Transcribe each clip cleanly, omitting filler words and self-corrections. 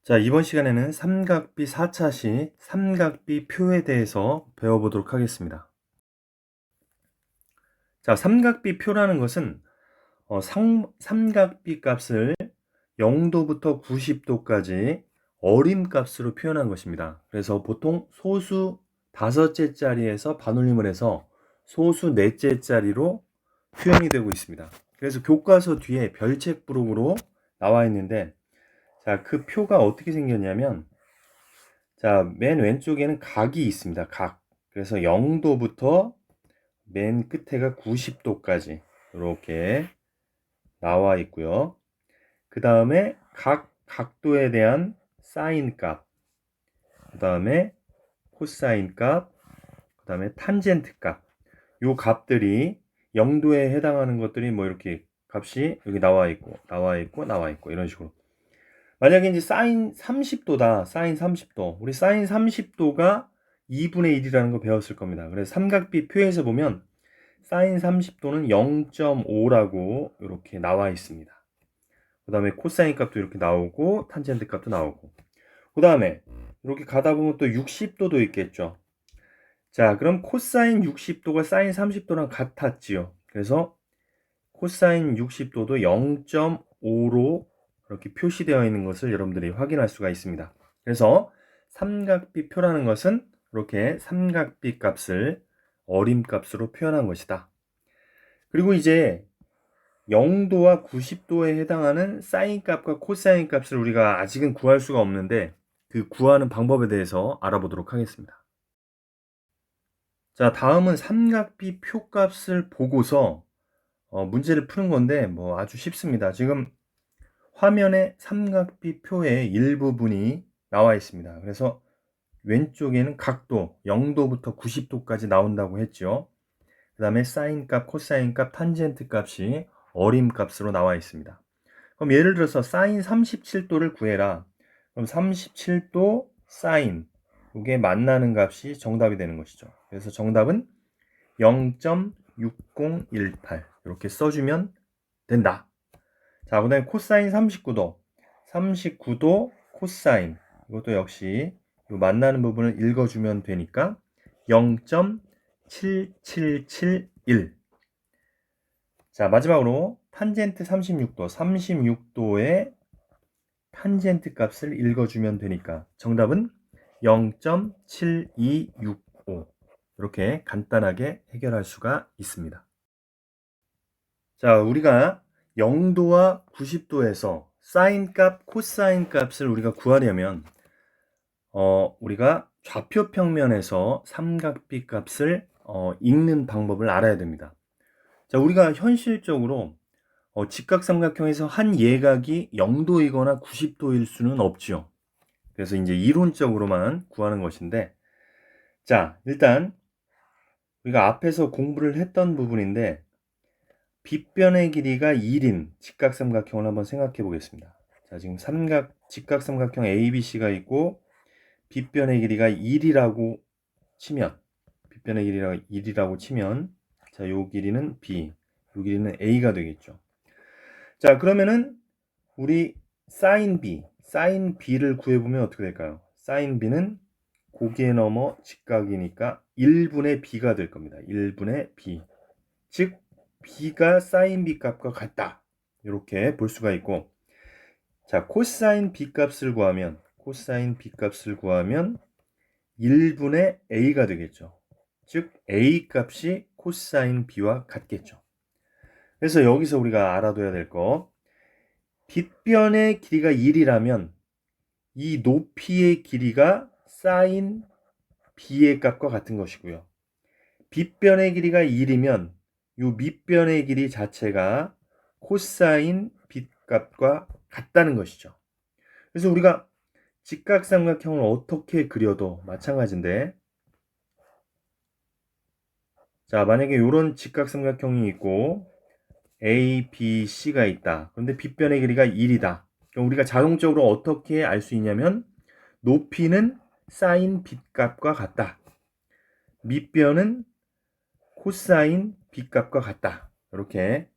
자, 이번 시간에는 삼각비 4차시 삼각비 표에 대해서 배워보도록 하겠습니다. 자, 삼각비 표라는 것은 삼각비 값을 0도부터 90도까지 어림값으로 표현한 것입니다. 그래서 보통 소수 다섯째 자리에서 반올림을 해서 소수 넷째 자리로 표현이 되고 있습니다. 그래서 교과서 뒤에 별책 부록으로 나와 있는데, 자, 그 표가 어떻게 생겼냐면, 자, 맨 왼쪽에는 각이 있습니다. 각. 그래서 0도부터 맨 끝에가 90도까지 이렇게 나와 있고요. 그 다음에 각 각도에 대한 사인 값, 그 다음에 코사인 값, 그 다음에 탄젠트 값. 요 값들이 0도에 해당하는 것들이 뭐 이렇게 값이 여기 나와 있고, 나와 있고, 나와 있고 이런 식으로. 만약에 이제 사인 30도다. 사인 30도. 우리 사인 30도가 2분의 1이라는 거 배웠을 겁니다. 그래서 삼각비 표에서 보면 사인 30도는 0.5라고 이렇게 나와 있습니다. 그 다음에 코사인 값도 이렇게 나오고 탄젠트 값도 나오고, 그 다음에 이렇게 가다 보면 또 60도도 있겠죠. 자, 그럼 코사인 60도가 사인 30도랑 같았지요. 그래서 코사인 60도도 0.5로 이렇게 표시되어 있는 것을 여러분들이 확인할 수가 있습니다. 그래서 삼각비 표라는 것은 이렇게 삼각비 값을 어림값으로 표현한 것이다. 그리고 이제 0도와 90도에 해당하는 사인 값과 코사인 값을 우리가 아직은 구할 수가 없는데, 그 구하는 방법에 대해서 알아보도록 하겠습니다. 자, 다음은 삼각비 표 값을 보고서 문제를 푸는 건데 뭐 아주 쉽습니다. 지금 화면에 삼각비 표의 일부분이 나와 있습니다. 그래서 왼쪽에는 각도 0도부터 90도까지 나온다고 했죠. 그 다음에 사인 값, 코사인 값, 탄젠트 값이 어림 값으로 나와 있습니다. 그럼 예를 들어서 사인 37도를 구해라. 그럼 37도 사인, 이게 만나는 값이 정답이 되는 것이죠. 그래서 정답은 0.6018 이렇게 써주면 된다. 자, 그 다음에 코사인 39도. 39도 코사인. 이것도 역시 이 만나는 부분을 읽어주면 되니까 0.7771. 자, 마지막으로 탄젠트 36도. 36도의 탄젠트 값을 읽어주면 되니까 정답은 0.7265. 이렇게 간단하게 해결할 수가 있습니다. 자, 우리가 0도와 90도에서 사인 값, 코사인 값을 우리가 구하려면 우리가 좌표 평면에서 삼각비 값을 읽는 방법을 알아야 됩니다. 자, 우리가 현실적으로 직각삼각형에서 한 예각이 0도이거나 90도일 수는 없지요. 그래서 이제 이론적으로만 구하는 것인데, 자, 일단 우리가 앞에서 공부를 했던 부분인데, 빗변의 길이가 1인 직각삼각형을 한번 생각해 보겠습니다. 자, 지금 직각삼각형 ABC가 있고 빗변의 길이가 1이라고 치면, 빗변의 길이가 1이라고 치면, 자, 요 길이는 B, 요 길이는 A가 되겠죠. 자, 그러면은 우리 사인 B를 구해보면 어떻게 될까요? 사인 B는 고개 넘어 직각이니까 1분의 B가 될 겁니다. 1분의 B. 즉 B가 사인 B 값과 같다. 이렇게 볼 수가 있고, 자, 코사인 B 값을 구하면 1분의 A가 되겠죠. 즉 A 값이 코사인 B와 같겠죠. 그래서 여기서 우리가 알아둬야 될 거, 빗변의 길이가 1이라면 이 높이의 길이가 사인 B의 값과 같은 것이고요. 빗변의 길이가 1이면 이 밑변의 길이 자체가 코사인 B 값과 같다는 것이죠. 그래서 우리가 직각삼각형을 어떻게 그려도 마찬가지인데, 자, 만약에 이런 직각삼각형이 있고 A, B, C가 있다. 그런데 빗변의 길이가 1이다. 그럼 우리가 자동적으로 어떻게 알 수 있냐면 높이는 사인 B 값과 같다. 밑변은 코사인 B 값과 같다. 이렇게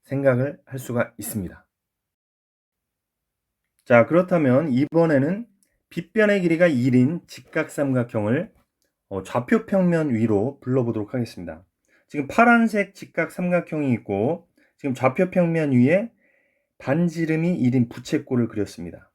생각을 할 수가 있습니다. 자, 그렇다면 이번에는 빗변의 길이가 1인 직각삼각형을 좌표평면 위로 불러보도록 하겠습니다. 지금 파란색 직각삼각형이 있고 지금 좌표평면 위에 반지름이 1인 부채꼴을 그렸습니다.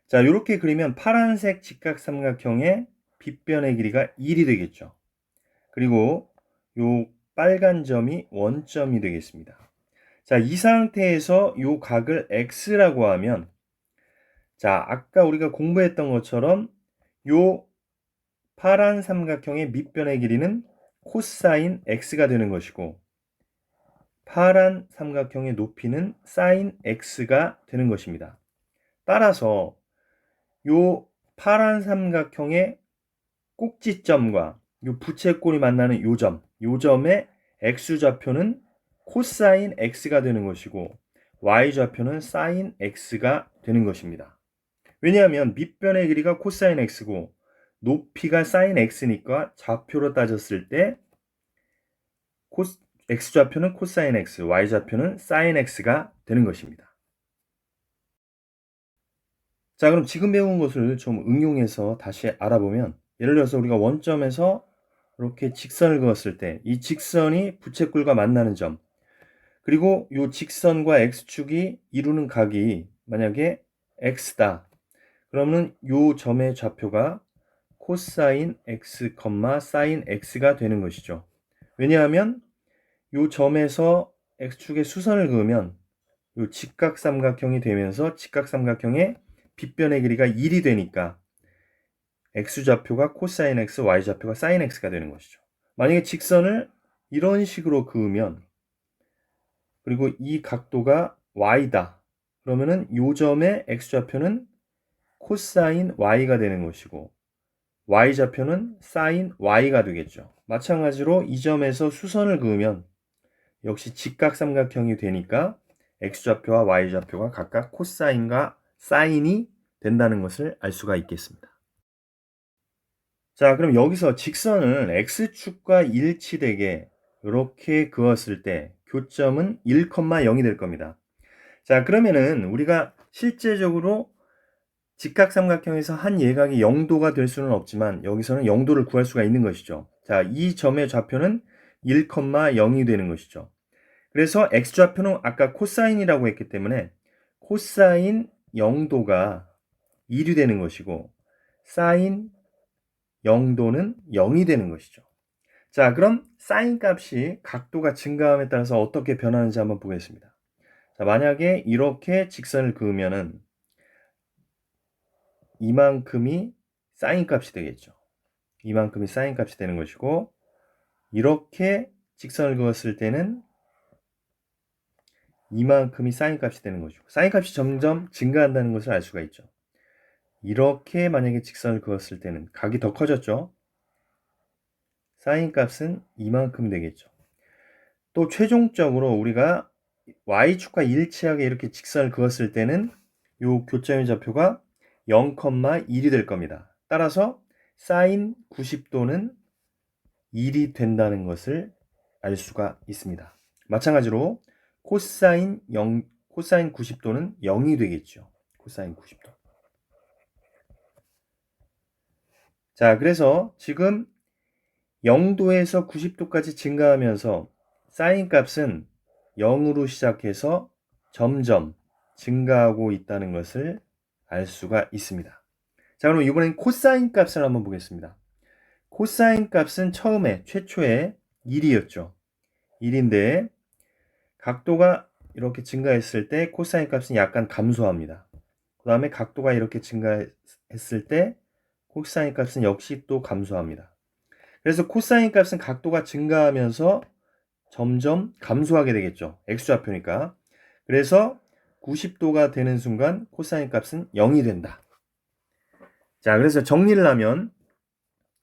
자, 이렇게 그리면 파란색 직각삼각형의 빗변의 길이가 1이 되겠죠. 그리고 요 빨간 점이 원점이 되겠습니다. 자, 이 상태에서 요 각을 x라고 하면, 자, 아까 우리가 공부했던 것처럼 요 파란 삼각형의 밑변의 길이는 코사인 x가 되는 것이고, 파란 삼각형의 높이는 사인 x가 되는 것입니다. 따라서 요 파란 삼각형의 꼭지점과 요 부채꼴이 만나는 요 점의 x좌표는 코사인 x가 되는 것이고 y좌표는 사인 x가 되는 것입니다. 왜냐하면 밑변의 길이가 코사인 x고 높이가 사인 x니까 좌표로 따졌을 때 x좌표는 코사인 x, y좌표는 사인 x가 되는 것입니다. 자, 그럼 지금 배운 것을 좀 응용해서 다시 알아보면, 예를 들어서 우리가 원점에서 이렇게 직선을 그었을 때 이 직선이 부채꼴과 만나는 점, 그리고 이 직선과 x축이 이루는 각이 만약에 x다. 그러면 이 점의 좌표가 코사인 x, 사인 x가 되는 것이죠. 왜냐하면 이 점에서 x축에 수선을 그으면 이 직각삼각형이 되면서 직각삼각형의 빗변의 길이가 1이 되니까 x좌표가 코사인 x, y좌표가 사인 x가 되는 것이죠. 만약에 직선을 이런 식으로 그으면, 그리고 이 각도가 y다. 그러면은 이 점의 x좌표는 코사인 y가 되는 것이고 y좌표는 사인 y가 되겠죠. 마찬가지로 이 점에서 수선을 그으면 역시 직각삼각형이 되니까 x좌표와 y좌표가 각각 코사인과 사인이 된다는 것을 알 수가 있겠습니다. 자, 그럼 여기서 직선을 x축과 일치되게 이렇게 그었을 때 교점은 1,0이 될 겁니다. 자, 그러면은 우리가 실제적으로 직각삼각형에서 한 예각이 0도가 될 수는 없지만 여기서는 0도를 구할 수가 있는 것이죠. 자, 이 점의 좌표는 1,0이 되는 것이죠. 그래서 x좌표는 아까 코사인이라고 했기 때문에 코사인 0도가 1이 되는 것이고 사인 0도는 0이 되는 것이죠. 자, 그럼 사인 값이 각도가 증가함에 따라서 어떻게 변하는지 한번 보겠습니다. 자, 만약에 이렇게 직선을 그으면은 이만큼이 사인 값이 되겠죠. 이만큼이 사인 값이 되는 것이고, 이렇게 직선을 그었을 때는 이만큼이 사인 값이 되는 것이고, 사인 값이 점점 증가한다는 것을 알 수가 있죠. 이렇게 만약에 직선을 그었을 때는 각이 더 커졌죠. 사인 값은 이만큼 되겠죠. 또 최종적으로 우리가 y축과 일치하게 이렇게 직선을 그었을 때는 이 교점의 좌표가 0,1이 될 겁니다. 따라서 사인 90도는 1이 된다는 것을 알 수가 있습니다. 마찬가지로 코사인 90도는 0이 되겠죠. 코사인 90도. 자, 그래서 지금 0도에서 90도까지 증가하면서 사인 값은 0으로 시작해서 점점 증가하고 있다는 것을 알 수가 있습니다. 자, 그럼 이번엔 코사인 값을 한번 보겠습니다. 코사인 값은 최초에 1이었죠. 1인데 각도가 이렇게 증가했을 때 코사인 값은 약간 감소합니다. 그 다음에 각도가 이렇게 증가했을 때 코사인 값은 역시 또 감소합니다. 그래서 코사인 값은 각도가 증가하면서 점점 감소하게 되겠죠. x좌표니까. 그래서 90도가 되는 순간 코사인 값은 0이 된다. 자, 그래서 정리를 하면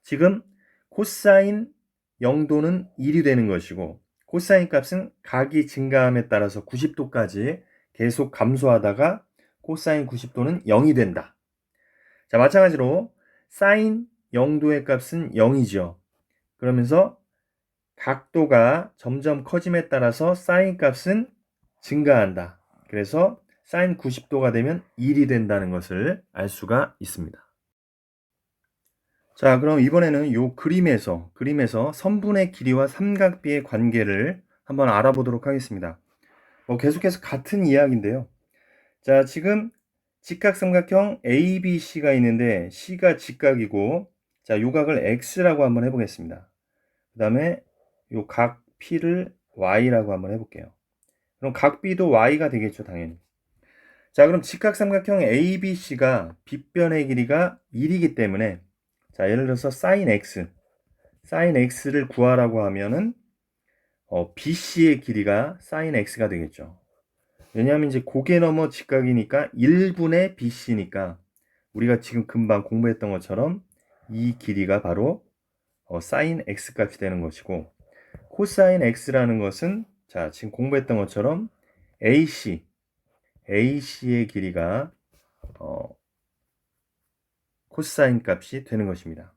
지금 코사인 0도는 1이 되는 것이고 코사인 값은 각이 증가함에 따라서 90도까지 계속 감소하다가 코사인 90도는 0이 된다. 자, 마찬가지로 사인 0도의 값은 0이죠. 그러면서 각도가 점점 커짐에 따라서 사인 값은 증가한다. 그래서 사인 90도가 되면 1이 된다는 것을 알 수가 있습니다. 자, 그럼 이번에는 요 그림에서 선분의 길이와 삼각비의 관계를 한번 알아보도록 하겠습니다. 계속해서 같은 이야기인데요. 자, 지금 직각삼각형 ABC가 있는데 C가 직각이고, 자, 요 각을 X라고 한번 해보겠습니다. 그 다음에 요 각 P를 Y라고 한번 해볼게요. 그럼 각 B도 Y가 되겠죠, 당연히. 자, 그럼 직각삼각형 ABC가 빗변의 길이가 1이기 때문에, 자, 예를 들어서 sin X를 구하라고 하면은 BC의 길이가 sin X가 되겠죠. 왜냐하면 이제 고개 넘어 직각이니까 1분의 BC니까 우리가 지금 금방 공부했던 것처럼 이 길이가 바로 sin X 값이 되는 것이고, 코사인 X라는 것은 자, 지금 공부했던 것처럼 AC의 길이가 코사인 값이 되는 것입니다.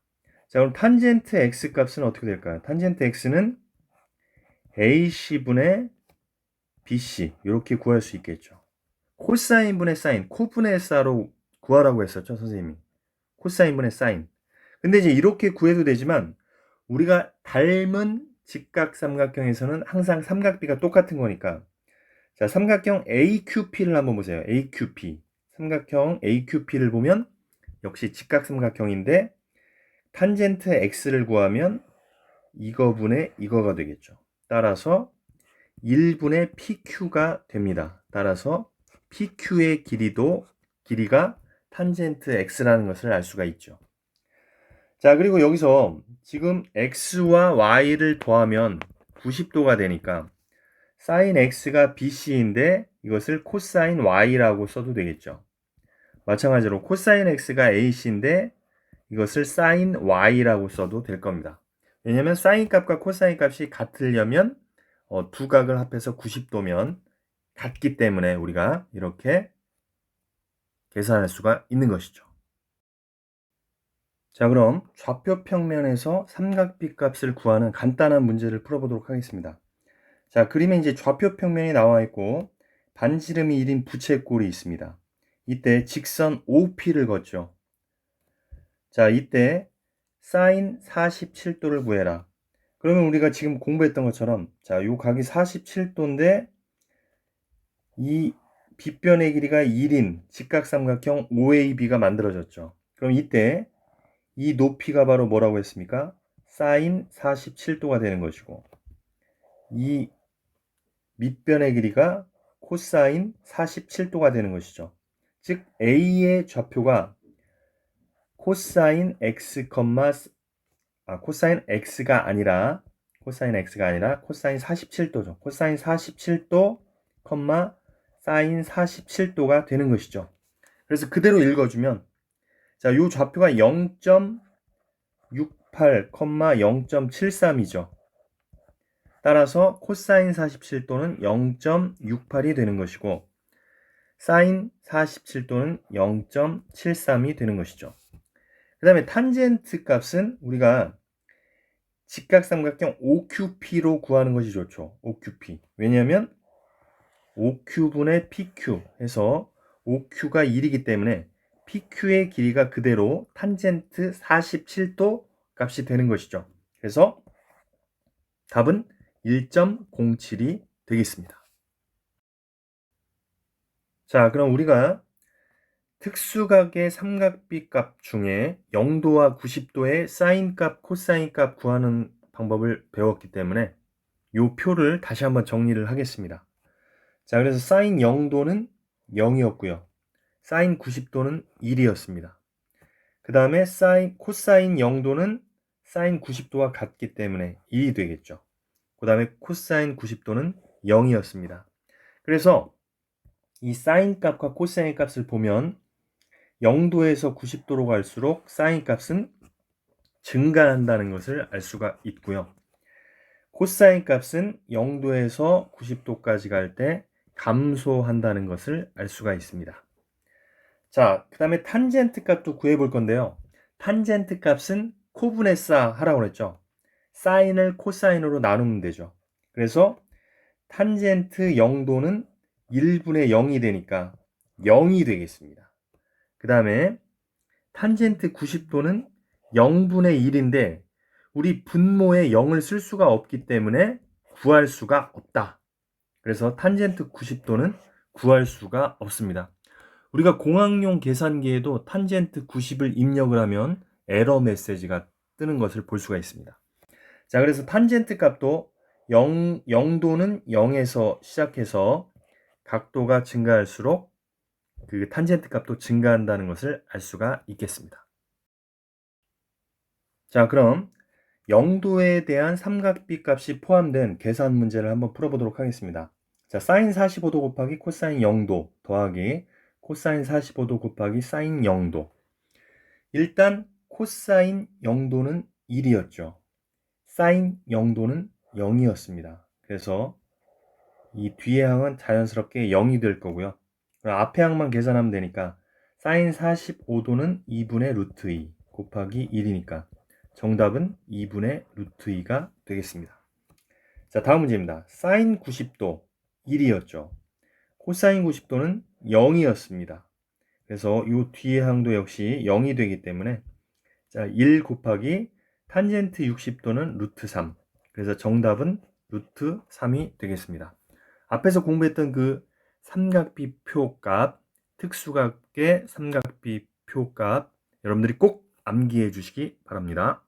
자, 그럼 탄젠트 X 값은 어떻게 될까요? 탄젠트 X는 AC분의 BC 이렇게 구할 수 있겠죠. 코사인분의 사인, 코분의 사로 구하라고 했었죠, 선생님이. 코사인분의 사인. 근데 이제 이렇게 구해도 되지만 우리가 닮은 직각삼각형에서는 항상 삼각비가 똑같은 거니까, 자, 삼각형 AQP를 한번 보세요. AQP. 삼각형 AQP를 보면 역시 직각삼각형인데 탄젠트 X를 구하면 이거분의 이거가 되겠죠. 따라서 1분의 PQ가 됩니다. 따라서 PQ의 길이가 탄젠트 X라는 것을 알 수가 있죠. 자, 그리고 여기서 지금 X와 Y를 더하면 90도가 되니까 sin X가 BC인데 이것을 코사인 Y라고 써도 되겠죠. 마찬가지로 코사인 X가 AC인데 이것을 sin Y라고 써도 될 겁니다. 왜냐하면 사인 값과 코사인 값이 같으려면 두 각을 합해서 90도면 같기 때문에 우리가 이렇게 계산할 수가 있는 것이죠. 자, 그럼 좌표 평면에서 삼각비 값을 구하는 간단한 문제를 풀어보도록 하겠습니다. 자, 그림에 이제 좌표 평면이 나와 있고 반지름이 1인 부채꼴이 있습니다. 이때 직선 OP를 걷죠. 자, 이때 사인 47도를 구해라. 그러면 우리가 지금 공부했던 것처럼, 자, 요 각이 47도인데 이 빗변의 길이가 1인 직각삼각형 OAB가 만들어졌죠. 그럼 이때 이 높이가 바로 뭐라고 했습니까? 사인 47도가 되는 것이고, 이 밑변의 길이가 코사인 47도가 되는 것이죠. 즉 A의 좌표가 코사인 X가 아니라 코사인 47도죠. 코사인 47도, 사인 47도가 되는 것이죠. 그래서 그대로 읽어주면, 자, 요 좌표가 0.68, 0.73이죠. 따라서 코사인 47도는 0.68이 되는 것이고 사인 47도는 0.73이 되는 것이죠. 그 다음에 탄젠트 값은 우리가 직각삼각형 OQP로 구하는 것이 좋죠. OQP. 왜냐하면 OQ분의 PQ 해서 OQ가 1이기 때문에 PQ의 길이가 그대로 탄젠트 47도 값이 되는 것이죠. 그래서 답은 1.07이 되겠습니다. 자, 그럼 우리가 특수각의 삼각비 값 중에 0도와 90도의 사인 값, 코사인 값 구하는 방법을 배웠기 때문에 이 표를 다시 한번 정리를 하겠습니다. 자, 그래서 사인 0도는 0이었고요. 사인 90도는 1이었습니다. 그 다음에 코사인 0도는 사인 90도와 같기 때문에 1이 되겠죠. 그 다음에 코사인 90도는 0이었습니다. 그래서 이 사인 값과 코사인 값을 보면 0도에서 90도로 갈수록 사인 값은 증가한다는 것을 알 수가 있고요. 코사인 값은 0도에서 90도까지 갈 때 감소한다는 것을 알 수가 있습니다. 자, 그 다음에 탄젠트 값도 구해 볼 건데요. 탄젠트 값은 코분의 사 하라고 그랬죠. 사인을 코사인으로 나누면 되죠. 그래서 탄젠트 0도는 1분의 0이 되니까 0이 되겠습니다. 그 다음에 탄젠트 90도는 0분의 1인데 우리 분모에 0을 쓸 수가 없기 때문에 구할 수가 없다. 그래서 탄젠트 90도는 구할 수가 없습니다. 우리가 공학용 계산기에도 탄젠트 90을 입력을 하면 에러 메시지가 뜨는 것을 볼 수가 있습니다. 자, 그래서 탄젠트 값도 0도는 0에서 시작해서 각도가 증가할수록 그 탄젠트 값도 증가한다는 것을 알 수가 있겠습니다. 자, 그럼 0도에 대한 삼각비 값이 포함된 계산 문제를 한번 풀어보도록 하겠습니다. 자, 사인 45도 곱하기 코사인 0도 더하기 코사인 45도 곱하기 사인 0도. 일단 코사인 0도는 1이었죠. 사인 0도는 0이었습니다. 그래서 이 뒤의 항은 자연스럽게 0이 될 거고요. 앞의 항만 계산하면 되니까 사인 45도는 2분의 루트 2 곱하기 1이니까 정답은 2분의 루트 2가 되겠습니다. 자, 다음 문제입니다. 사인 90도 1이었죠. 코사인 90도는 0이었습니다. 그래서 이 뒤의 항도 역시 0이 되기 때문에 자, 1 곱하기 탄젠트 60도는 루트 3. 그래서 정답은 루트 3이 되겠습니다. 앞에서 공부했던 그 삼각비 표값, 특수각의 삼각비 표값 여러분들이 꼭 암기해 주시기 바랍니다.